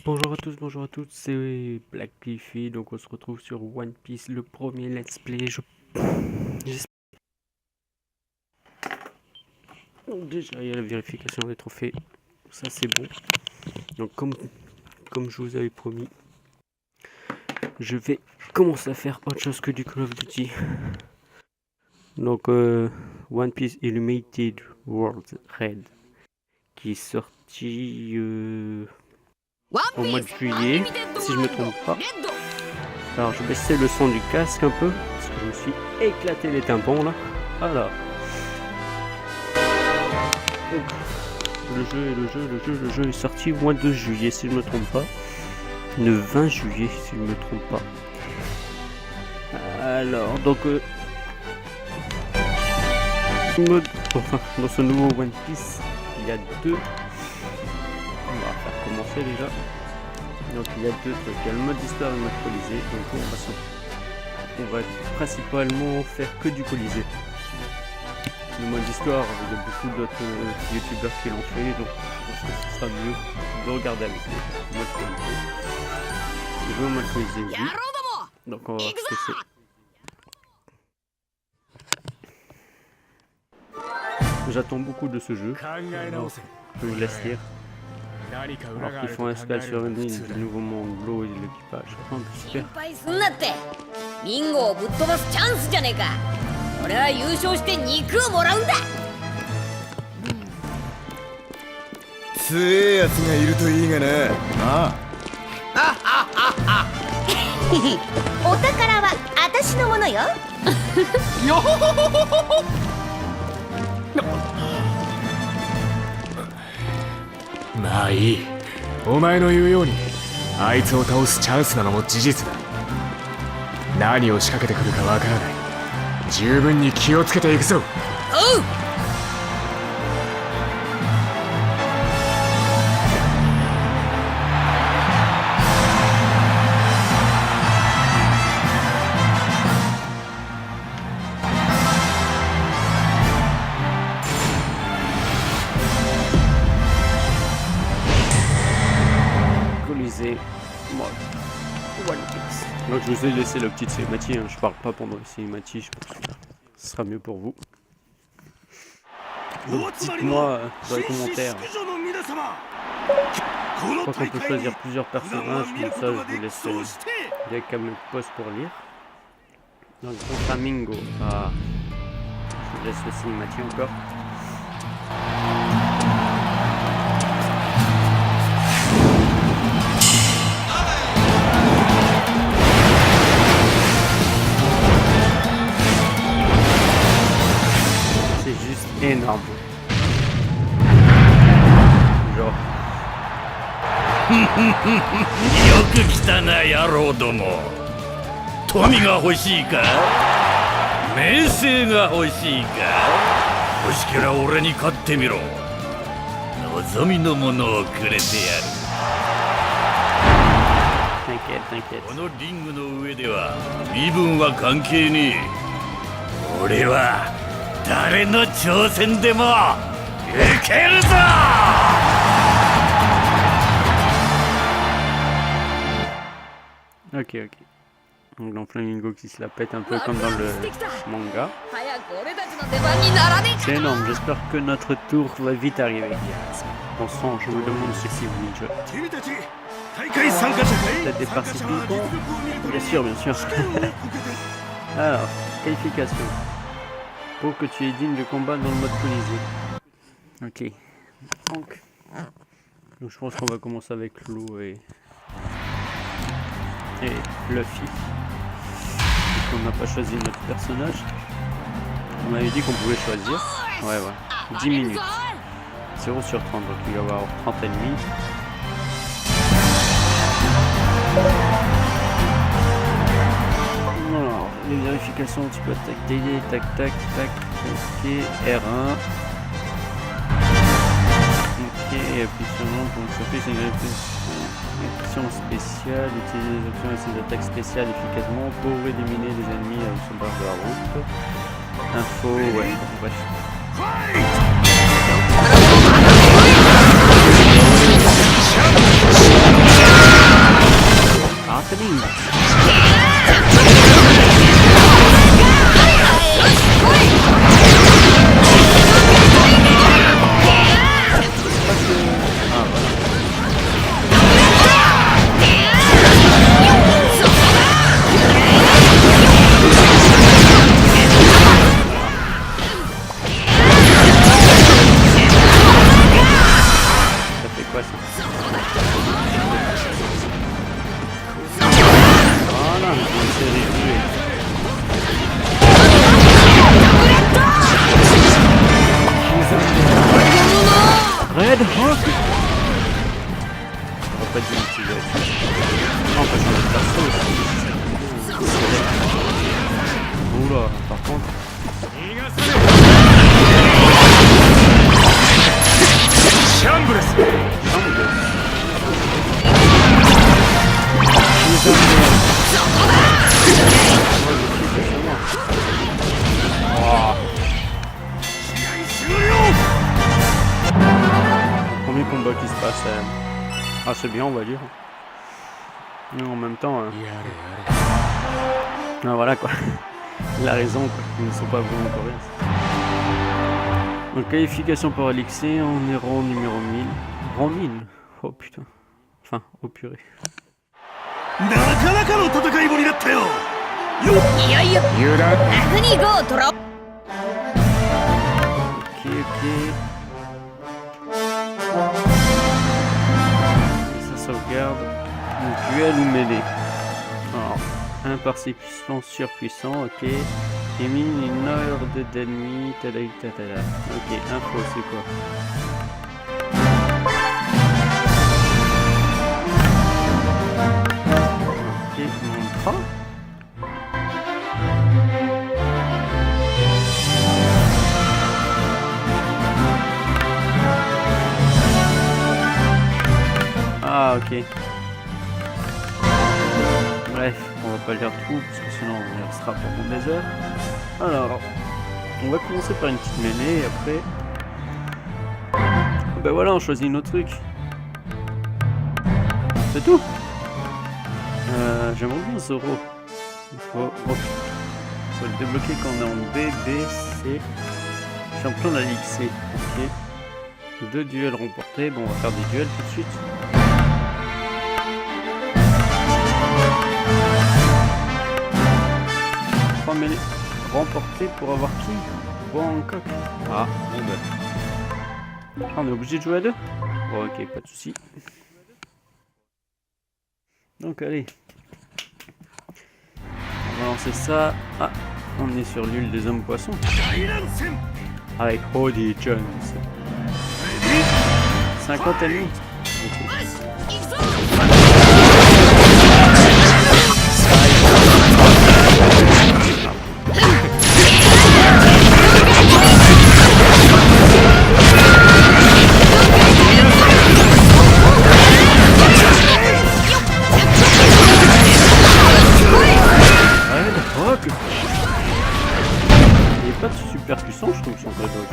Bonjour à toutes, c'est Black Cliffy, donc on se retrouve sur One Piece, le premier let's play. Donc déjà il y a la vérification des trophées, ça c'est bon. Donc comme je vous avais promis, je vais commencer à faire autre chose que du Call of Duty. Donc One Piece Illuminated World Red, qui est sorti au mois de juillet, si je me trompe pas. Alors je baissais le son du casque un peu, parce que je me suis éclaté les tympans là. Alors. Donc, le jeu est sorti au mois de juillet, si je ne me trompe pas. Le 20 juillet, si je ne me trompe pas. Alors, donc... dans ce nouveau One Piece, il y a deux... On va faire commencer déjà. Donc il y a deux trucs, il y a le mode histoire et le mode colisée. Donc on va principalement faire que du colisée. Le mode histoire, il y a beaucoup d'autres youtubeurs qui l'ont fait, donc je pense que ce sera mieux de regarder avec le mode colisée. Je veux le mode colisée, oui. Donc on va voir ce que c'est. J'attends beaucoup de ce jeu. Je vous laisse lire. Alors qu'ils font escale sur une île du nouveau monde, l'eau et l'équipage. Oh, super.まあいい。お前の言うようにあいつを倒すチャンスなのも事実だ。何を仕掛けてくるかわからない。十分に気をつけていくぞ。おう。Donc je vous ai laissé la petite cinématique, hein. Je parle pas pendant les cinématiques, je pense que ce sera mieux pour vous. Donc dites-moi dans les commentaires. Je crois qu'on peut choisir plusieurs personnages, comme ça je vous laisse avec mes posts pour lire. Donc Flamingo, je vous laisse la cinématique encore. Énorme. Genre. よく来たな野郎ども。富が欲しいか、名声が欲しいか。欲しけりゃ俺に勝ってみろ。望みのものをくれてやる。このリングの上では身分は関係ねえ。俺は誰の挑戦でも受けるぞ。Ok. Donc dans Flamingo qui se la pète un peu comme dans le manga. C'est énorme, j'espère que notre tour va vite arriver. On sent, je vous demande ceci, Ninja. Peut-être des participants? Bien sûr. Alors, qualification. Pour que tu es digne de combat dans le mode colisée. Ok. Donc je pense qu'on va commencer avec Lou et Luffy. On n'a pas choisi notre personnage. On m'avait dit qu'on pouvait choisir. Ouais. 10 minutes. 0 sur 30, donc il va y avoir 30 ennemis. Alors, les vérifications, tu peux attaquer, tac, ok, R1. Ok, et appuie sur l'ombre pour choper ses actions spéciales, utiliser les options et ses attaques spéciales efficacement pour éliminer les ennemis avec son barre de la route. Info, ouais, bref. Red Hawk. On va pas dire utiliser là-dessus. Non, on peut changer de perso aussi. Oula, par contre. Chambless. Premier combat qui se passe assez bien, on va dire. Mais en même temps, voilà quoi. Il a raison quoi. Ils ne sont pas vraiment coréens. Donc qualification pour Alixé, on est rang numéro 1000. Rang 1000. Oh putain. Enfin, oh purée. なかなかの戦いぶりだったよ。いよいよ油断。ラフにゴードロップ Ok, ok. Et ça sauvegarde. Donc, duel ou mêlée. Alors, un participant surpuissant, ok. Élimine une horde d'ennemis, tada. Ok, info, c'est quoi? Ok, mantra. Ah ok. Bref, on va pas lire tout parce que sinon on restera pendant des heures. Alors, on va commencer par une petite mêlée et après... Ben voilà, on choisit notre truc. C'est tout. J'aimerais bien Zoro. Il faut le débloquer quand on est en B, B, C. Champion de la Ligue C. Ok. 2 duels remportés. Bon, on va faire des duels tout de suite. Mais remporté pour avoir qui? Bangkok. Ah, bon ben. Ah, on est obligé de jouer à 2? Bon, ok, pas de soucis. Donc, allez. On va lancer ça. Ah, on est sur l'île des hommes poissons. Avec Roddy Jones. 50 ennemis. Il est pas super puissant, je trouve, son Red Hawk.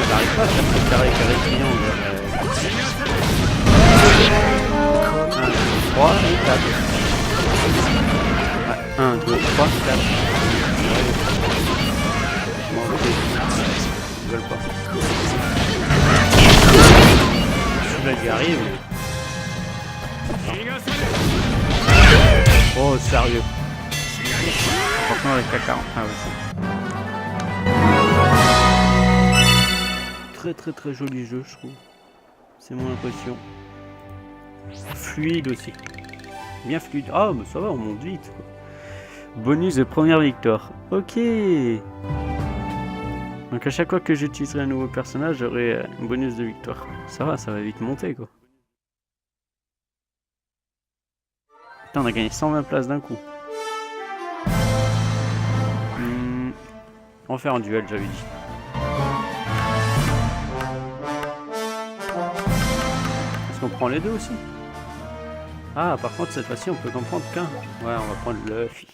J'arrive pas à faire ce carré triangle. 1, 2, 3 et 4. 1, 2, 3, 4. Bon, ok. Ils veulent pas. Celui-là qui arrive. Oh, sérieux. Franchement, avec la 40. Ah ouais, très joli jeu, je trouve. C'est mon impression. Fluide aussi. Bien fluide. Ah, mais ça va, on monte vite, quoi. Bonus de première victoire. Ok. Donc à chaque fois que j'utiliserai un nouveau personnage, j'aurai un bonus de victoire. Ça va vite monter, quoi. Putain, on a gagné 120 places d'un coup. On va faire un duel, j'avais dit. Est-ce qu'on prend les deux aussi? Ah, par contre, cette fois-ci, on peut qu'en prendre qu'un. Ouais, on va prendre Luffy.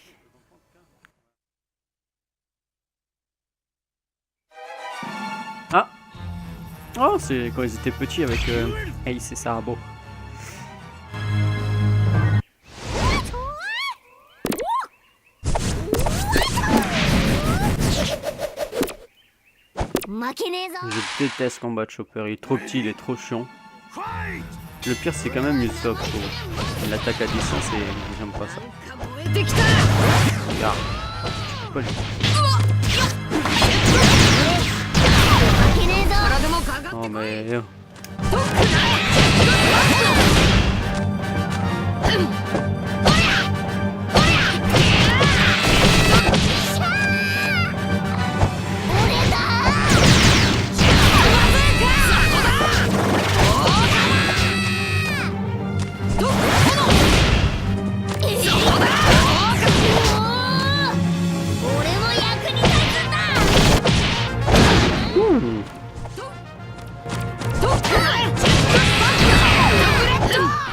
Ah! Oh, c'est quand ils étaient petits avec Ace et Sarabo. Je déteste combat de Chopper, il est trop petit, il est trop chiant. Le pire c'est quand même Usopp, l'attaque à distance et j'aime pas ça. Regarde. Pas le... Oh mais...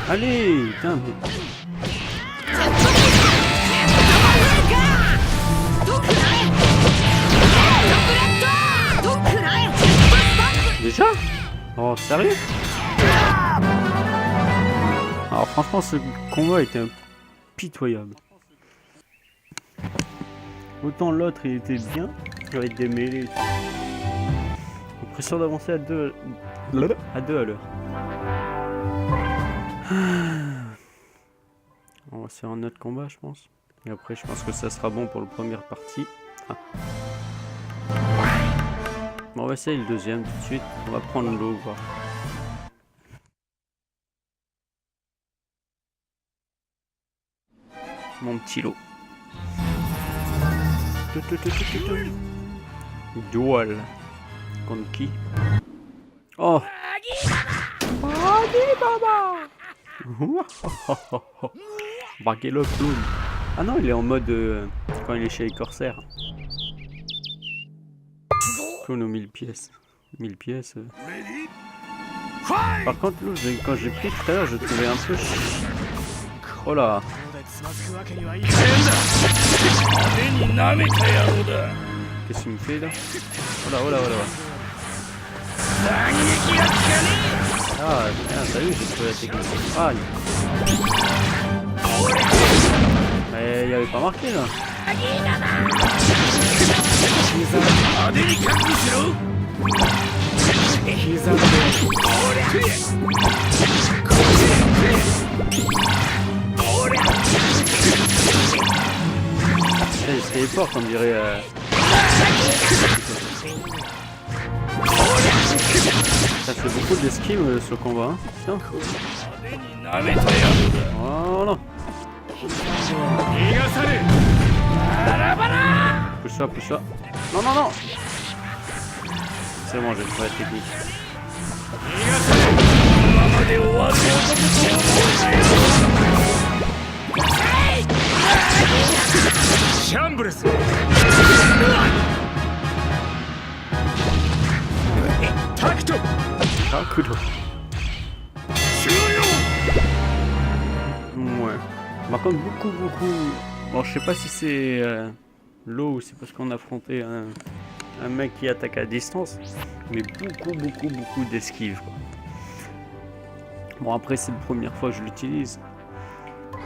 Allez, putain, mais... Déjà? Oh, sérieux? Alors franchement, ce combat était pitoyable. Autant l'autre, il était bien, avec des mêlées. Impression d'avancer à deux à l'heure. On va se faire un autre combat, je pense. Et après, je pense que ça sera bon pour la première partie. Ah. Bon, on va essayer le deuxième tout de suite. On va prendre l'eau, quoi. Mon petit lot. Duel. Contre qui? Oh! Baggy le clown. Ah non, il est en mode quand il est chez les corsaires. Clown aux 1000 pièces. 1000 pièces. Par contre, là, quand j'ai pris tout à l'heure, je trouvais un peu... Oh là! Qu'est-ce qu'il me fait là? Oh là, oh là, oh là. Ah, putain, t'as vu, j'ai trouvé la technique. Ah, mais il n'y avait pas marqué là. Il se téléporte, on dirait. Ça fait beaucoup d'esquive ce combat, hein. Putain. Voilà. Pousse ça, pousse ça. Non, non, non. C'est bon, j'ai trouvé la technique. Chambrous. Takuto. Takuto. Ouais. Par contre, beaucoup. Bon, je sais pas si c'est l'eau ou c'est parce qu'on a affronté un mec qui attaque à distance, mais beaucoup d'esquive. Bon, après, c'est la première fois que je l'utilise.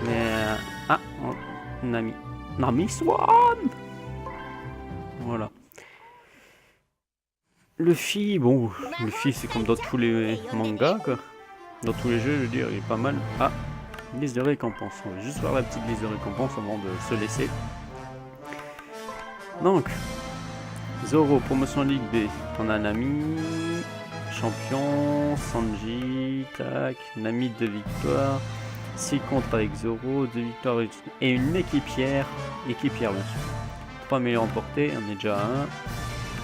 Mais. Ah, Nami. Nami Swan! Voilà. Luffy, bon, Luffy c'est comme dans tous les mangas, quoi. Dans tous les jeux, je veux dire, il est pas mal. Ah, liste de récompense. On va juste voir la petite liste de récompense avant de se laisser. Donc, Zoro, promotion Ligue B. On a Nami, champion, Sanji, tac, Nami 2 victoires, 6 contre avec Zoro, 2 victoires et une équipière bien sûr. 3 meilleurs remportés, on est déjà à 1.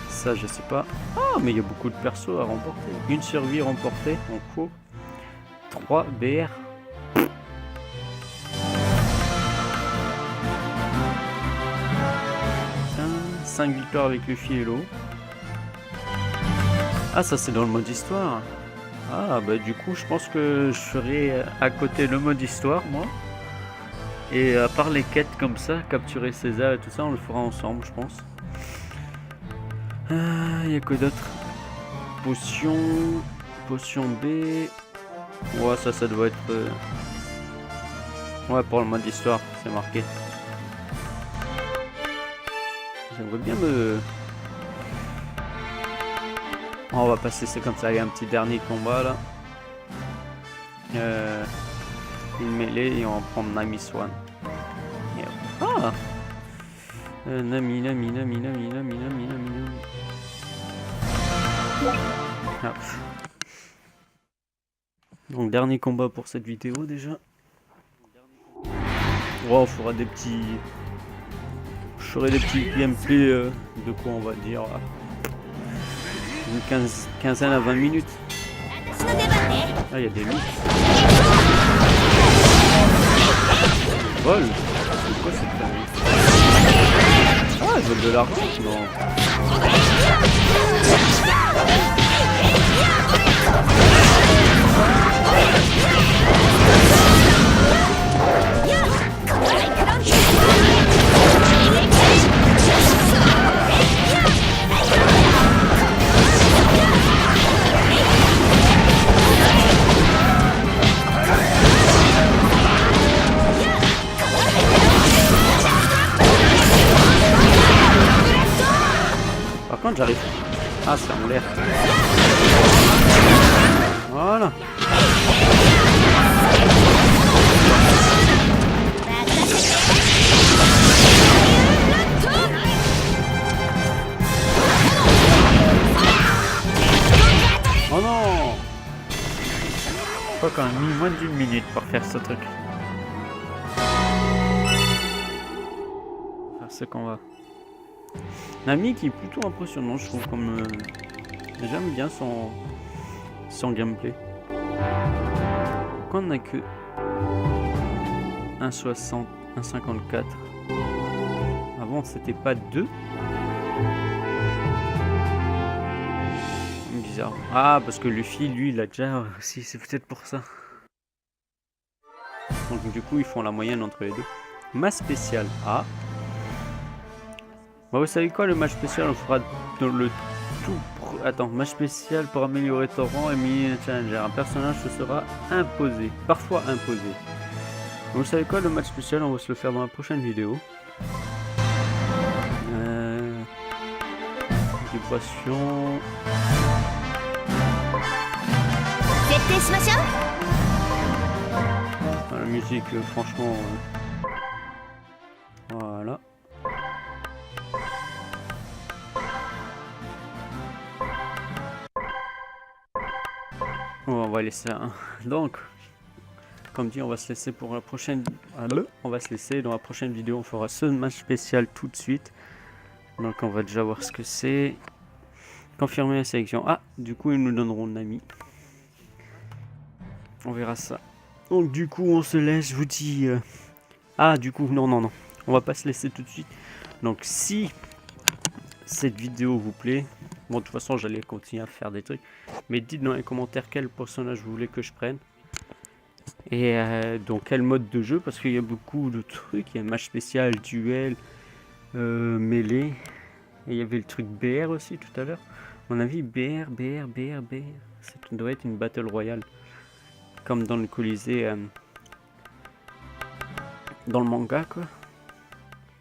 Ça, je sais pas. Ah, mais il y a beaucoup de persos à remporter. Une survie remportée en cours. 3 BR. 5 victoires avec Luffy et l'eau. Ah, ça c'est dans le mode histoire. Ah, bah du coup, je pense que je ferai à côté le mode histoire, moi. Et à part les quêtes comme ça, capturer César et tout ça, on le fera ensemble, je pense. Il y a quoi d'autre? Potion B. Ouais, ça doit être... Ouais, pour le mode histoire, c'est marqué. J'aimerais bien me... On va passer, c'est comme ça, il y a un petit dernier combat là. Une mêlée et on va prendre Nami Swan. Ah, Nami. Ah. Donc dernier combat pour cette vidéo déjà. Wow, on fera des petits... Je ferai des petits gameplay de quoi on va dire. Une quinzaine à 20 minutes. Ah, il y a des loups. Vol. C'est quoi cette famille? Ah, ils veulent de l'argent. Non. contre, j'arrive. Ah, c'est en l'air. Voilà. Oh non! Je crois qu'on a mis moins d'une minute pour faire ce truc. Faire ce qu'on va. Nami qui est plutôt impressionnant, je trouve, comme j'aime bien son gameplay. Pourquoi on n'a que 1,60, 1,54? Avant c'était pas 2. Bizarre. Ah, parce que Luffy, lui, il a déjà aussi, c'est peut-être pour ça. Donc du coup, ils font la moyenne entre les deux. Match spécial. Ah. Bah, vous savez quoi, le match spécial, on fera dans le tout... Attends, match spécial pour améliorer ton rang et mini challenger. Un personnage se sera imposé, parfois imposé. Donc, vous savez quoi, le match spécial, on va se le faire dans la prochaine vidéo. Vibration... La musique, franchement... Voilà. Bon, on va laisser ça. Donc, comme dit, on va se laisser pour la prochaine... On va se laisser, dans la prochaine vidéo, on fera ce match spécial tout de suite. Donc on va déjà voir ce que c'est. Confirmer la sélection. Ah, du coup, ils nous donneront Nami. On verra ça. Donc du coup, on se laisse, je vous dis... Ah, du coup, non. On va pas se laisser tout de suite. Donc si cette vidéo vous plaît... Bon, de toute façon, j'allais continuer à faire des trucs. Mais dites dans les commentaires quel personnage vous voulez que je prenne. Et donc quel mode de jeu. Parce qu'il y a beaucoup de trucs. Il y a un match spécial, duel, mêlée. Et il y avait le truc BR aussi tout à l'heure. À mon avis, BR. Ça doit être une Battle Royale. Comme dans le Colisée. Dans le manga, quoi.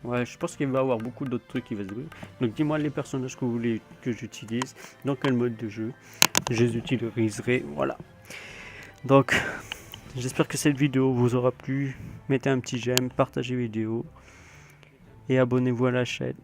Ouais, je pense qu'il va y avoir beaucoup d'autres trucs qui vont se jouer. Donc dis-moi les personnages que vous voulez que j'utilise. Dans quel mode de jeu. Je les utiliserai. Voilà. Donc, j'espère que cette vidéo vous aura plu. Mettez un petit j'aime, partagez la vidéo. Et abonnez-vous à la chaîne.